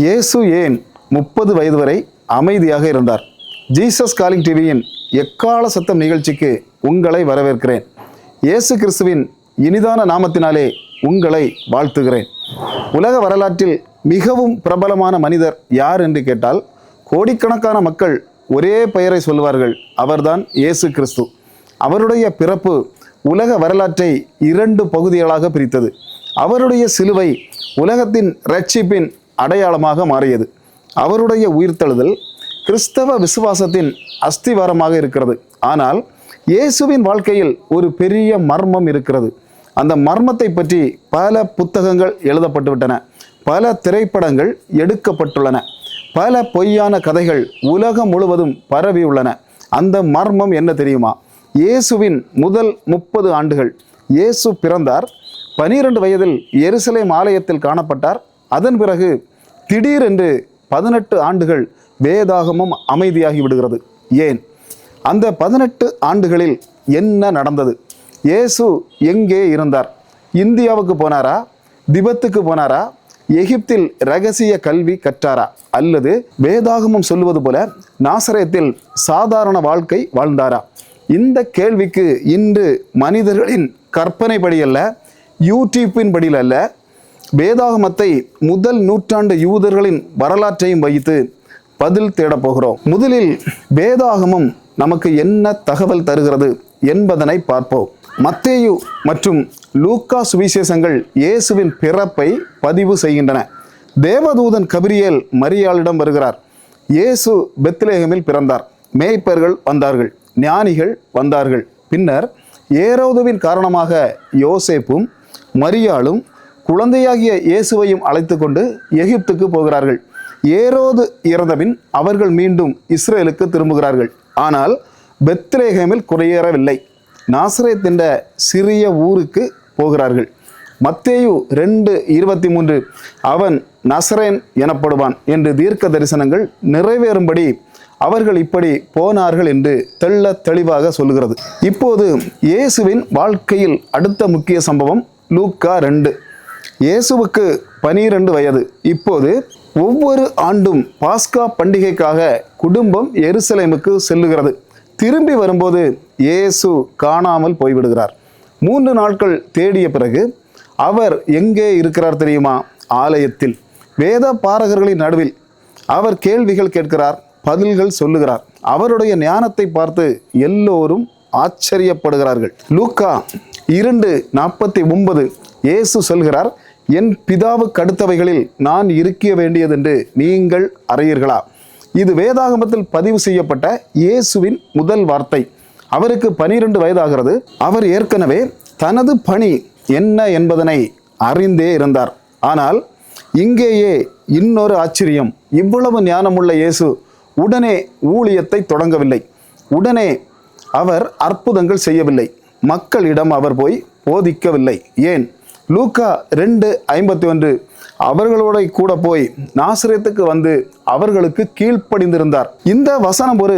இயேசு ஏன் 30 வயது வரை அமைதியாக இருந்தார்? ஜீசஸ் காலிங் டிவியின் எக்கால சத்தம் நிகழ்ச்சிக்கு உங்களை வரவேற்கிறேன். இயேசு கிறிஸ்துவின் இனிதான நாமத்தினாலே உங்களை வாழ்த்துகிறேன். உலக வரலாற்றில் மிகவும் பிரபலமான மனிதர் யார் என்று கேட்டால் கோடிக்கணக்கான மக்கள் ஒரே பெயரை சொல்வார்கள். அவர்தான் இயேசு கிறிஸ்து. அவருடைய பிறப்பு உலக வரலாற்றை 2 பகுதிகளாக பிரித்தது. அவருடைய சிலுவை உலகத்தின் இரட்சிப்பின் அடையாளமாக மாறியது. அவருடைய உயிர்த்தெழுதல் கிறிஸ்தவ விசுவாசத்தின் அஸ்திவாரமாக இருக்கிறது. ஆனால் இயேசுவின் வாழ்க்கையில் ஒரு பெரிய மர்மம் இருக்கிறது. அந்த மர்மத்தை பற்றி பல புத்தகங்கள் எழுதப்பட்டுவிட்டன, பல திரைப்படங்கள் எடுக்கப்பட்டுள்ளன, பல பொய்யான கதைகள் உலகம் முழுவதும் பரவியுள்ளன. அந்த மர்மம் என்ன தெரியுமா? இயேசுவின் முதல் 30 ஆண்டுகள். இயேசு பிறந்தார், 12 வயதில் எருசலேம் ஆலயத்தில் காணப்பட்டார். அதன் பிறகு திடீரென்று 18 ஆண்டுகள் வேதாகமம் அமைதியாகி விடுகிறது. ஏன்? அந்த 18 ஆண்டுகளில் என்ன நடந்தது? இயேசு எங்கே இருந்தார்? இந்தியாவுக்கு போனாரா? திபெத்துக்கு போனாரா? எகிப்தில் இரகசிய கல்வி கற்றாரா? அல்லது வேதாகமம் சொல்லுவது போல நாசரேத்தில் சாதாரண வாழ்க்கை வாழ்ந்தாரா? இந்த கேள்விக்கு இன்று மனிதர்களின் கற்பனைப்படி அல்ல, யூடியூப்பின் படியில் அல்ல, வேதாகமத்தை முதல் நூற்றாண்டு யூதர்களின் வரலாற்றையும் வைத்து பதில் தேடப் போகிறோம். முதலில் வேதாகமம் நமக்கு என்ன தகவல் தருகிறது என்பதனை பார்ப்போம். மத்தேயு மற்றும் லூக்கா சுவிசேஷங்கள் இயேசுவின் பிறப்பை பதிவு செய்கின்றன. தேவதூதன் கபிரியேல் மரியாளிடம் வருகிறார். இயேசு பெத்லெகேமில் பிறந்தார். மேய்ப்பர்கள் வந்தார்கள், ஞானிகள் வந்தார்கள். பின்னர் ஏரோதுவின் காரணமாக யோசேப்பும் மரியாளும் குழந்தையாகிய இயேசுவையும் அழைத்து கொண்டு எகிப்துக்கு போகிறார்கள். ஏரோது இறந்தபின் அவர்கள் மீண்டும் இஸ்ரேலுக்கு திரும்புகிறார்கள். ஆனால் பெத்லெகேமில் குறையேறவில்லை. நாசரேத் என்ற சிறிய ஊருக்கு போகிறார்கள். மத்தேயு 2:23 அவன் நசரேன் எனப்படுவான் என்று தீர்க்க தரிசனங்கள் நிறைவேறும்படி அவர்கள் இப்படி போனார்கள் என்று தெள்ள தெளிவாக சொல்லுகிறது. இப்போது இயேசுவின் வாழ்க்கையில் அடுத்த முக்கிய சம்பவம் லூக்கா 2. இயேசுவுக்கு 12 வயது. இப்போது ஒவ்வொரு ஆண்டும் பாஸ்கா பண்டிகைக்காக குடும்பம் எருசலேமுக்கு செல்லுகிறது. திரும்பி வரும்போது இயேசு காணாமல் போய்விடுகிறார். 3 நாட்கள் தேடிய பிறகு அவர் எங்கே இருக்கிறார் தெரியுமா? ஆலயத்தில் வேத பாரகர்களின் நடுவில் அவர் கேள்விகள் கேட்கிறார், பதில்கள் சொல்லுகிறார். அவருடைய ஞானத்தை பார்த்து எல்லோரும் ஆச்சரியப்படுகிறார்கள். லூக்கா 2:49 இயேசு சொல்கிறார், என் பிதாவுக்கு அடுத்தவைகளில் நான் இருக்க வேண்டியதென்று நீங்கள் அறியீர்களா? இது வேதாகமத்தில் பதிவு செய்யப்பட்ட இயேசுவின் முதல் வார்த்தை. அவருக்கு 12 வயதாகிறது. அவர் ஏற்கனவே தனது பணி என்ன என்பதனை அறிந்தே இருந்தார். ஆனால் இங்கேயே இன்னொரு ஆச்சரியம். இவ்வளவு ஞானமுள்ள இயேசு உடனே ஊழியத்தை தொடங்கவில்லை. உடனே அவர் அற்புதங்கள் செய்யவில்லை. மக்களிடம் அவர் போய் போதிக்கவில்லை. ஏன்? லூக்கா 2:51 அவர்களோட கூட போய் நாசரேத்துக்கு வந்து அவர்களுக்கு கீழ்ப்படிந்திருந்தார். இந்த வசனம் ஒரு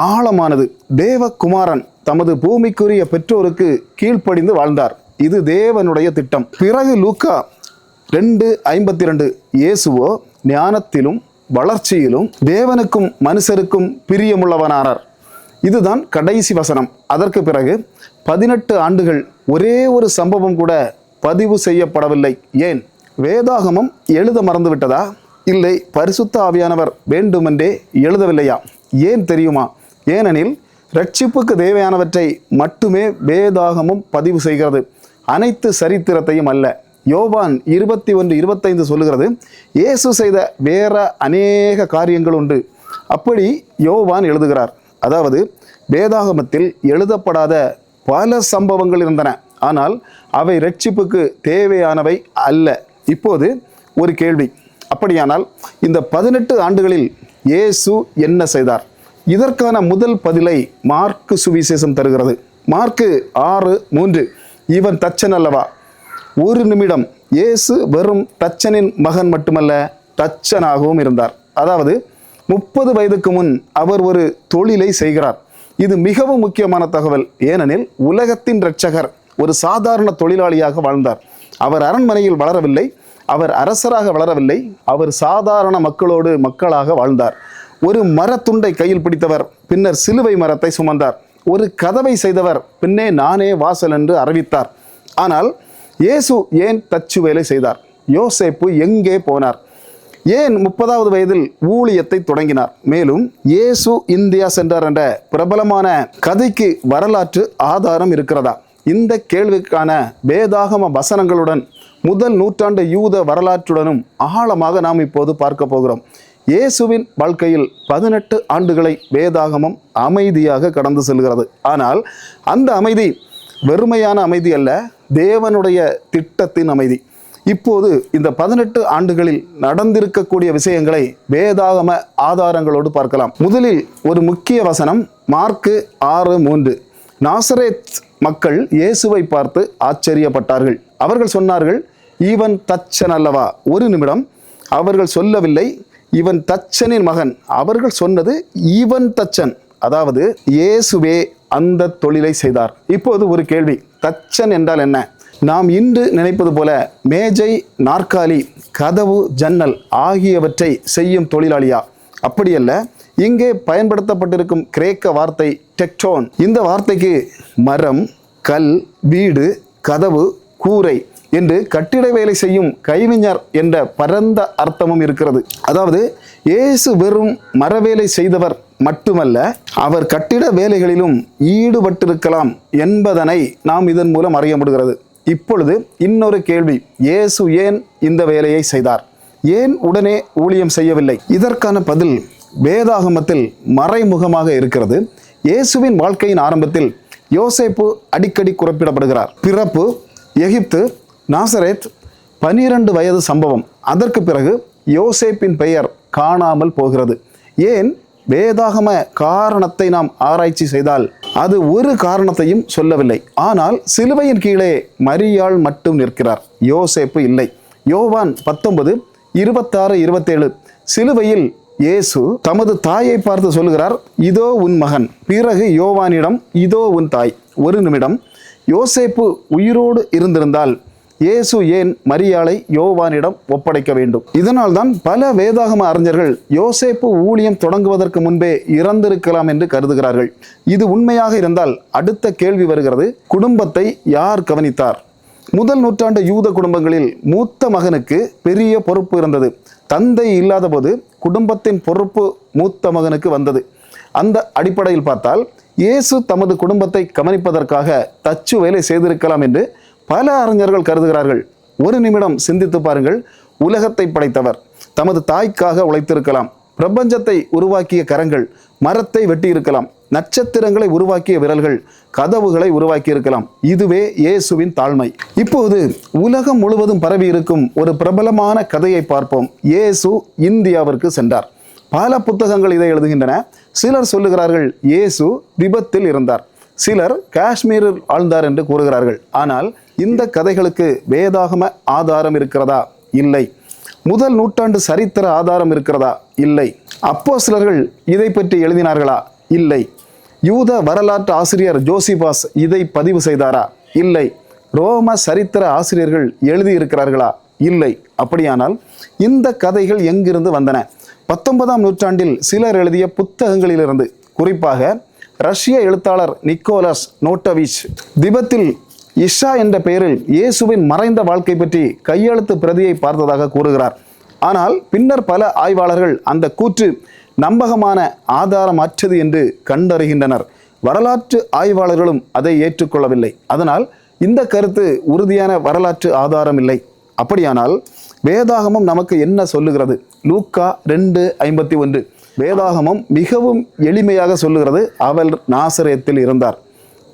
ஆழமானது. தேவகுமாரன் தமது பூமிக்குரிய பெற்றோருக்கு கீழ்ப்படிந்து வாழ்ந்தார். இது தேவனுடைய திட்டம். பிறகு லூக்கா 2:52 இயேசுவோ ஞானத்திலும் வளர்ச்சியிலும் தேவனுக்கும் மனுஷருக்கும் பிரியமுள்ளவனானார். இதுதான் கடைசி வசனம். அதற்கு பிறகு 18 ஆண்டுகள் ஒரே ஒரு சம்பவம் கூட பதிவு செய்யப்படவில்லை. ஏன்? வேதாகமம் எழுத மறந்துவிட்டதா? இல்லை, பரிசுத்த ஆவியானவர் வேண்டுமென்றே எழுதவில்லையா? ஏன் தெரியுமா? ஏனெனில் இரட்சிப்புக்கு தேவையானவற்றை மட்டுமே வேதாகமம் பதிவு செய்கிறது, அனைத்து சரித்திரத்தையும் அல்ல. யோவான் 21:25 சொல்லுகிறது, இயேசு செய்த வேற அநேக காரியங்கள் உண்டு. அப்படி யோவான் எழுதுகிறார். அதாவது வேதாகமத்தில் எழுதப்படாத பல சம்பவங்கள் இருந்தன, ஆனால் அவை இரட்சிப்புக்கு தேவையானவை அல்ல. இப்போது ஒரு கேள்வி. அப்படியானால் இந்த 18 ஆண்டுகளில் இயேசு என்ன செய்தார்? இதற்கான முதல் பதிலை மார்க்கு சுவிசேஷம் தருகிறது. மார்க்கு 6:3 இவன் தச்சன் அல்லவா? ஒரு நிமிடம். இயேசு வெறும் தச்சனின் மகன் மட்டுமல்ல, தச்சனாகவும் இருந்தார். அதாவது 30 வயதுக்கு முன் அவர் ஒரு தொழிலை செய்கிறார். இது மிகவும் முக்கியமான தகவல். ஏனெனில் உலகத்தின் இரட்சகர் ஒரு சாதாரண தொழிலாளியாக வாழ்ந்தார். அவர் அரண்மனையில் வளரவில்லை. அவர் அரசராக வளரவில்லை, அவர் சாதாரண மக்களோடு மக்களாக வாழ்ந்தார். ஒரு மரத்துண்டை கையில் பிடித்தவர், பின்னர் சிலுவை மரத்தை சுமந்தார். ஒரு கதவை செய்தவர், பின்னே நானே வாசல் என்று அறிவித்தார். ஆனால் இயேசு ஏன் தச்சு வேலை செய்தார்? யோசேப்பு எங்கே போனார்? ஏன் 30வது வயதில் ஊழியத்தை தொடங்கினார்? மேலும் இயேசு இந்தியா சென்றார் என்ற பிரபலமான கதைக்கு வரலாற்று ஆதாரம் இருக்கிறதா? இந்த கேள்விக்கான வேதாகம வசனங்களுடன் முதல் நூற்றாண்டு யூத வரலாற்றுடனும் ஆழமாக நாம் இப்போது பார்க்க போகிறோம். இயேசுவின் வாழ்க்கையில் 18 ஆண்டுகளை வேதாகமம் அமைதியாக கடந்து செல்கிறது. ஆனால் அந்த அமைதி வெறுமையான அமைதி அல்ல, தேவனுடைய திட்டத்தின் அமைதி. இப்போது இந்த 18 ஆண்டுகளில் நடந்திருக்கக்கூடிய விஷயங்களை வேதாகம ஆதாரங்களோடு பார்க்கலாம். முதலில் ஒரு முக்கிய வசனம், மார்க்கு 6:3. நாசரேத் மக்கள் இயேசுவை பார்த்து ஆச்சரியப்பட்டார்கள். அவர்கள் சொன்னார்கள், இவன் தச்சன் அல்லவா? ஒரு நிமிடம், அவர்கள் சொல்லவில்லை இவன் தச்சனின் மகன். அவர்கள் சொன்னது இவன் தச்சன், அதாவது இயேசுவே அந்த தொழிலை செய்தார். இப்போது ஒரு கேள்வி, தச்சன் என்றால் என்ன? நாம் இன்று நினைப்பது போல மேஜை, நாற்காலி, கதவு, ஜன்னல் ஆகியவற்றை செய்யும் தொழிலாளியா? அப்படியல்ல. இங்கே பயன்படுத்தப்பட்டிருக்கும் கிரேக்க வார்த்தை டெக்டோன். இந்த வார்த்தைக்கு மரம், கல், வீடு, கதவு, கூரை என்று கட்டிட வேலை செய்யும் கைவிஞர் என்ற பரந்த அர்த்தமும் இருக்கிறது. அதாவது இயேசு வெறும் மரவேலை செய்தவர் மட்டுமல்ல, அவர் கட்டிட வேலைகளிலும் ஈடுபட்டிருக்கலாம் என்பதனை நாம் இதன் மூலம் அறிய முடிகிறது. இப்பொழுது இன்னொரு கேள்வி, இயேசு ஏன் இந்த வேலையை செய்தார்? ஏன் உடனே ஊழியம் செய்யவில்லை? இதற்கான பதில் வேதாகமத்தில் மறைமுகமாக இருக்கிறது. இயேசுவின் வாழ்க்கையின் ஆரம்பத்தில் யோசேப்பு அடிக்கடி குறிப்பிடப்படுகிறார். பிறப்பு எகிப்து, நாசரேத், 12 வயது சம்பவம். அதற்கு பிறகு யோசேப்பின் பெயர் காணாமல் போகிறது. ஏன்? வேதாகம காரணத்தை நாம் ஆராய்ச்சி செய்தால் அது ஒரு காரணத்தையும் சொல்லவில்லை. ஆனால் சிலுவையின் கீழே மரியாள் மட்டும் நிற்கிறார், யோசேப்பு இல்லை. யோவான் 19:26-27. சிலுவையில் இயேசு தமது தாயை பார்த்து சொல்லுகிறார், இதோ உன் மகன். பிறகு யோவானிடம், இதோ உன் தாய். ஒரு நிமிடம், யோசேப்பு உயிரோடு இருந்திருந்தால் இயேசு ஏன் மரியாளை யோவானிடம் ஒப்படைக்க வேண்டும்? இதனால் தான் பல வேதாகம அறிஞர்கள் யோசேப்பு ஊழியம் தொடங்குவதற்கு முன்பே இறந்திருக்கலாம் என்று கருதுகிறார்கள். இது உண்மையாக இருந்தால் அடுத்த கேள்வி வருகிறது, குடும்பத்தை யார் கவனித்தார்? முதல் நூற்றாண்டு யூத குடும்பங்களில் மூத்த மகனுக்கு பெரிய பொறுப்பு இருந்தது. தந்தை இல்லாத போது குடும்பத்தின் பொறுப்பு மூத்த மகனுக்கு வந்தது. அந்த அடிப்படையில் பார்த்தால் இயேசு தமது குடும்பத்தை கவனிப்பதற்காக தச்சு வேலை செய்திருக்கலாம் என்று பல அறிஞர்கள் கருதுகிறார்கள். ஒரு நிமிடம் சிந்தித்து பாருங்கள். உலகத்தை படைத்தவர் தமது தாய்க்காக உழைத்திருக்கலாம். பிரபஞ்சத்தை உருவாக்கிய கரங்கள் மரத்தை வெட்டியிருக்கலாம். நட்சத்திரங்களை உருவாக்கிய விரல்கள் கதவுகளை உருவாக்கி இருக்கலாம். இதுவே இயேசுவின் தாழ்மை. இப்போது உலகம் முழுவதும் பரவி இருக்கும் ஒரு பிரபலமான கதையை பார்ப்போம். இயேசு இந்தியாவிற்கு சென்றார். பல புத்தகங்கள் இதை எழுதுகின்றன. சிலர் சொல்லுகிறார்கள் இயேசு விபத்தில் இருந்தார், சிலர் காஷ்மீரில் வாழ்ந்தார் என்று கூறுகிறார்கள். ஆனால் இந்த கதைகளுக்கு வேதாகம ஆதாரம் இருக்கிறதா? இல்லை. முதல் நூற்றாண்டு சரித்திர ஆதாரம் இருக்கிறதா? இல்லை. அப்போஸ்தலர்கள் இதை பற்றி எழுதினார்களா? இல்லை. யூத வரலாற்று ஆசிரியர் ஜோசிபாஸ் இதை பதிவு செய்தாரா? இல்லை. ரோம சரித்திர ஆசிரியர்கள் எழுதியிருக்கிறார்களா? இல்லை. அப்படியானால் இந்த கதைகள் எங்கிருந்து வந்தன? 19ஆம் நூற்றாண்டில் சிலர் எழுதிய புத்தகங்களிலிருந்து. குறிப்பாக ரஷ்ய எழுத்தாளர் நிக்கோலஸ் நோட்டவிச் திபெத்தில் இஷா என்ற பெயரில் இயேசுவின் மறைந்த வாழ்க்கை பற்றி கையெழுத்து பிரதியை பார்த்ததாக கூறுகிறார். ஆனால் பின்னர் பல ஆய்வாளர்கள் அந்த கூற்று நம்பகமான ஆதாரமற்றது என்று கண்டறிகின்றனர். வரலாற்று ஆய்வாளர்களும் அதை ஏற்றுக்கொள்ளவில்லை. அதனால் இந்த கருத்து உறுதியான வரலாற்று ஆதாரம் இல்லை. அப்படியானால் வேதாகமம் நமக்கு என்ன சொல்லுகிறது? லூக்கா 2:51. வேதாகமம் மிகவும் எளிமையாக சொல்லுகிறது, அவர் நாசரேத்தில் இருந்தார்.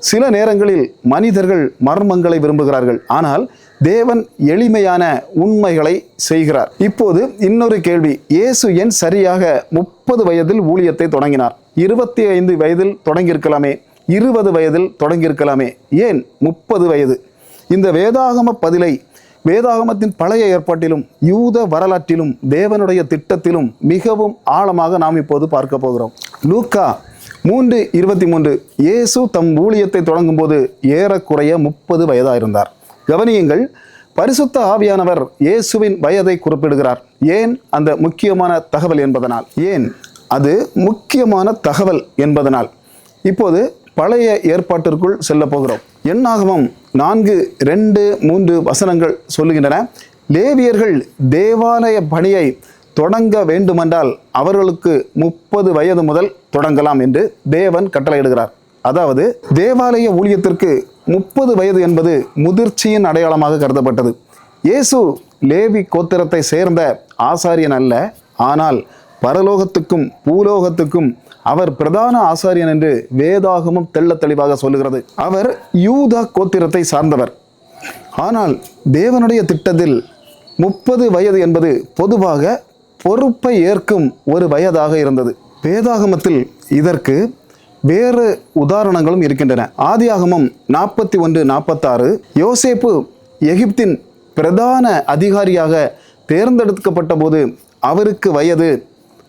சில நேரங்களில் மனிதர்கள் மர்மங்களை விரும்புகிறார்கள், ஆனால் தேவன் எளிமையான உண்மைகளை செய்கிறார். இப்போது இன்னொரு கேள்வி, இயேசு ஏன் சரியாக 30 வயதில் ஊழியத்தை தொடங்கினார்? 25 வயதில் தொடங்கியிருக்கலாமே, 20 வயதில் தொடங்கியிருக்கலாமே, ஏன் 30 வயது? இந்த வேதாகம பதிலை வேதாகமத்தின் பழைய ஏற்பாட்டிலும் யூத வரலாற்றிலும் தேவனுடைய திட்டத்திலும் மிகவும் ஆழமாக நாம் இப்போது பார்க்க போகிறோம். லூக்கா 3:23. இயேசு தம் ஊழியத்தை தொடங்கும் போது ஏறக்குறைய 30 வயதாயிருந்தார். கவனியுங்கள், பரிசுத்த ஆவியானவர் இயேசுவின் வயதை குறிப்பிடுகிறார். ஏன் அந்த முக்கியமான தகவல் என்பதனால். ஏன் அது முக்கியமான தகவல் என்பதனால். இப்போது பழைய ஏற்பாட்டிற்குள் செல்ல போகிறோம். எண்ணாகமம் 4:2-3 வசனங்கள் சொல்லுகின்றன. லேவியர்கள் தேவாலய பணியை தொடங்க வேண்டுமென்றால் அவர்களுக்கு 30 வயது முதல் தொடங்கலாம் என்று தேவன் கட்டளையிடுகிறார். அதாவது தேவாலய ஊழியத்திற்கு 30 வயது என்பது முதிர்ச்சியின் அடையாளமாக கருதப்பட்டது. இயேசு லேவி கோத்திரத்தை சேர்ந்த ஆசாரியன் அல்ல, ஆனால் பரலோகத்துக்கும் பூலோகத்துக்கும் அவர் பிரதான ஆசாரியன் என்று வேதாகமம் தெள்ளத் தெளிவாக சொல்லுகிறது. அவர் யூதா கோத்திரத்தை சார்ந்தவர். ஆனால் தேவனுடைய திட்டத்தில் 30 வயது என்பது பொதுவாக பொறுப்பை ஏற்கும் ஒரு வயதாக இருந்தது. வேதாகமத்தில் இதற்கு வேறு உதாரணங்களும் இருக்கின்றன. ஆதியாகமம் 41:46 யோசேப்பு எகிப்தின் பிரதான அதிகாரியாக தேர்ந்தெடுக்கப்பட்ட போது அவருக்கு வயது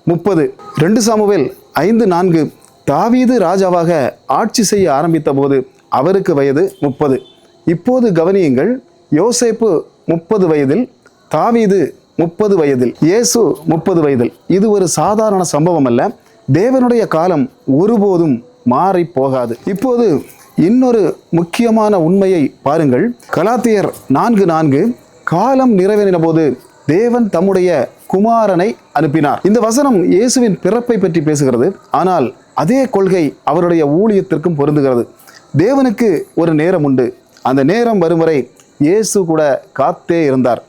30. 2 சாமுவேல் 5:4 தாவீது ராஜாவாக ஆட்சி செய்ய ஆரம்பித்த போது அவருக்கு வயது 30. இப்போது கவனியுங்கள், யோசேப்பு 30 வயதில், தாவீது 30 வயதில், இயேசு 30 வயதில். இது ஒரு சாதாரண சம்பவம் அல்ல. தேவனுடைய காலம் ஒருபோதும் மாறி போகாது. இப்போது இன்னொரு முக்கியமான உண்மையை பாருங்கள். கலாத்தியர் 4:4 காலம் நிறைவேறின போது தேவன் தம்முடைய குமாரனை அனுப்பினார். இந்த வசனம் இயேசுவின் பிறப்பை பற்றி பேசுகிறது. ஆனால் அதே கொள்கை அவருடைய ஊழியத்திற்கும் பொருந்துகிறது. தேவனுக்கு ஒரு நேரம் உண்டு. அந்த நேரம் வரும் வரை இயேசு கூட காத்தே இருந்தார்.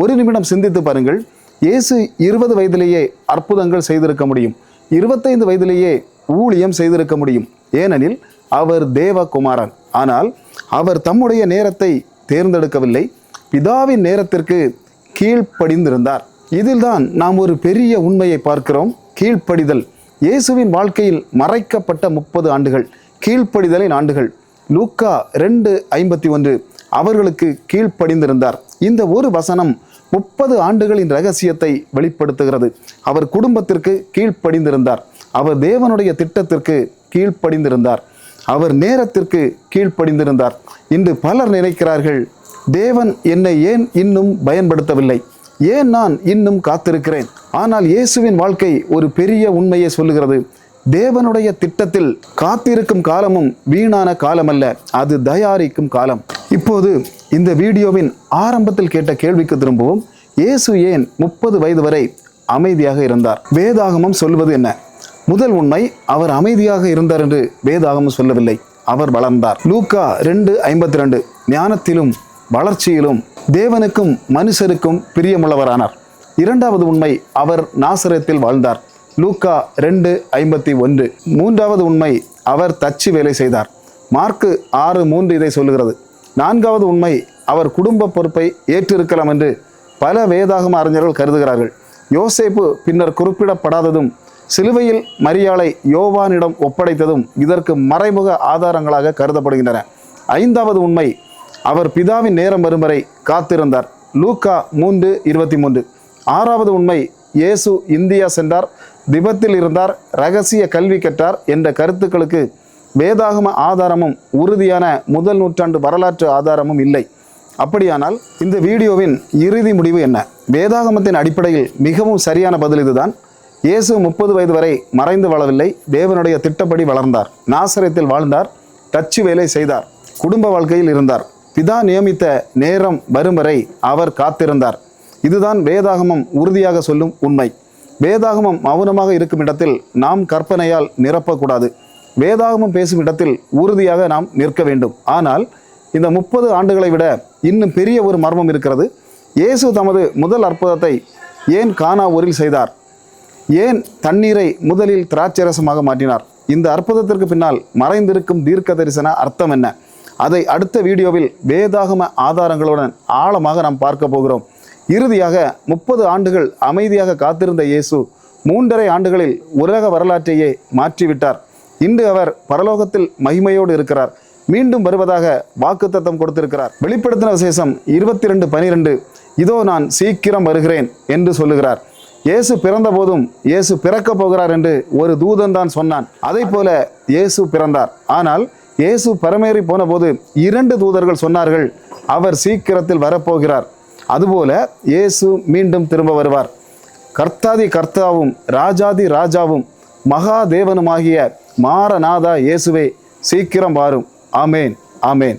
ஒரு நிமிடம் சிந்தித்து பாருங்கள். இயேசு 20 வயதிலேயே அற்புதங்கள் செய்திருக்க முடியும். 25 வயதிலேயே ஊழியம் செய்திருக்க முடியும். ஏனெனில் அவர் தேவகுமாரன். ஆனால் அவர் தம்முடைய நேரத்தை தேர்ந்தெடுக்கவில்லை. பிதாவின் நேரத்திற்கு கீழ்ப்படிந்திருந்தார். இதில்தான் நாம் ஒரு பெரிய உண்மையை பார்க்கிறோம். கீழ்ப்படிதல். இயேசுவின் வாழ்க்கையில் மறைக்கப்பட்ட 30 ஆண்டுகள் கீழ்ப்படிதலின் ஆண்டுகள். லூக்கா 2:51 அவர்களுக்கு கீழ்ப்படிந்திருந்தார். இந்த ஒரு வசனம் 30 ஆண்டுகளின் இரகசியத்தை வெளிப்படுத்துகிறது. அவர் குடும்பத்திற்கு கீழ்ப்படிந்திருந்தார். அவர் தேவனுடைய திட்டத்திற்கு கீழ்ப்படிந்திருந்தார். அவர் நேரத்திற்கு கீழ்ப்படிந்திருந்தார். இன்று பலர் நினைக்கிறார்கள், தேவன் என்னை ஏன் இன்னும் பயன்படுத்தவில்லை, ஏன் நான் இன்னும் காத்திருக்கிறேன். ஆனால் இயேசுவின் வாழ்க்கை ஒரு பெரிய உண்மையை சொல்லுகிறது. தேவனுடைய திட்டத்தில் காத்திருக்கும் காலமும் வீணான காலம் அல்ல, அது தயாரிக்கும் காலம். இப்போது இந்த வீடியோவின் ஆரம்பத்தில் கேட்ட கேள்விக்கு திரும்பவும். இயேசு ஏன் 30 வயது வரை அமைதியாக இருந்தார்? வேதாகமம் சொல்வது என்ன? முதல் உண்மை, அவர் அமைதியாக இருந்தார் என்று வேதாகமம் சொல்லவில்லை. அவர் வளர்ந்தார். லூக்கா 2:52 ஞானத்திலும் வளர்ச்சியிலும் தேவனுக்கும் மனுஷருக்கும் பிரியமுள்ளவரானார். இரண்டாவது உண்மை, அவர் நாசரேத்தில் வாழ்ந்தார். லூக்கா 2:51. மூன்றாவது உண்மை, அவர் தச்சு வேலை செய்தார். மார்க்கு 6:3 இதை சொல்லுகிறது. நான்காவது உண்மை, அவர் குடும்ப பொறுப்பை ஏற்றிருக்கலாம் என்று பல வேதாகம அறிஞர்கள் கருதுகிறார்கள். யோசேப்பு பின்னர் குறிப்பிடப்படாததும் சிலுவையில் மரியாளை யோவானிடம் ஒப்படைத்ததும் இதற்கு மறைமுக ஆதாரங்களாக கருதப்படுகின்றன. ஐந்தாவது உண்மை, அவர் பிதாவின் நேரம் வரும் வரை காத்திருந்தார். லூக்கா 3:23. ஆறாவது உண்மை, இயேசு இந்தியா சென்றார், திபத்தில் இருந்தார், இரகசிய கல்வி கற்றார் என்ற கருத்துக்களுக்கு வேதாகம ஆதாரமும் உறுதியான முதல் நூற்றாண்டு வரலாற்று ஆதாரமும் இல்லை. அப்படியானால் இந்த வீடியோவின் இறுதி முடிவு என்ன? வேதாகமத்தின் அடிப்படையில் மிகவும் சரியான பதில் இதுதான். இயேசு 30 வயது வரை மறைந்து வாழவில்லை. தேவனுடைய திட்டப்படி வளர்ந்தார். நாசரேத்தில் வாழ்ந்தார். தச்சு வேலை செய்தார். குடும்ப வாழ்க்கையில் இருந்தார். பிதா நியமித்த நேரம் வரும் வரை அவர் காத்திருந்தார். இதுதான் வேதாகமம் உறுதியாக சொல்லும் உண்மை. வேதாகமம் மௌனமாக இருக்கும் இடத்தில் நாம் கற்பனையால் நிரப்பக்கூடாது. வேதாகமம் பேசும் இடத்தில் உறுதியாக நாம் நிற்க வேண்டும். ஆனால் இந்த 30 ஆண்டுகளை விட இன்னும் பெரிய ஒரு மர்மம் இருக்கிறது. இயேசு தமது முதல் அற்புதத்தை ஏன் கானா ஊரில் செய்தார்? ஏன் தண்ணீரை முதலில் திராட்சரசமாக மாற்றினார்? இந்த அற்புதத்திற்கு பின்னால் மறைந்திருக்கும் தீர்க்க தரிசன அர்த்தம் என்ன? அதை அடுத்த வீடியோவில் வேதாகம ஆதாரங்களுடன் ஆழமாக நாம் பார்க்க போகிறோம். இறுதியாக 30 ஆண்டுகள் அமைதியாக காத்திருந்த இயேசு 3.5 ஆண்டுகளில் உலக வரலாற்றையே மாற்றிவிட்டார். இன்று அவர் பரலோகத்தில் மகிமையோடு இருக்கிறார். மீண்டும் வருவதாக வாக்குத்தத்தம் கொடுத்திருக்கிறார். வெளிப்படுத்தின விசேஷம் 22:12 இதோ நான் சீக்கிரம் வருகிறேன் என்று சொல்லுகிறார். இயேசு பிறந்த போதும் இயேசு பிறக்க போகிறார் என்று ஒரு தூதன் தான் சொன்னான். அதை போல இயேசு பிறந்தார். ஆனால் இயேசு பரமேறி போன போது 2 தூதர்கள் சொன்னார்கள், அவர் சீக்கிரத்தில் வரப்போகிறார். அதுபோல இயேசு மீண்டும் திரும்ப வருவார். கர்த்தாதி கர்த்தாவும் ராஜாதி ராஜாவும் மகாதேவனுமாகிய மாரநாதா இயேசுவே சீக்கிரம் வாரும். ஆமேன், ஆமேன்.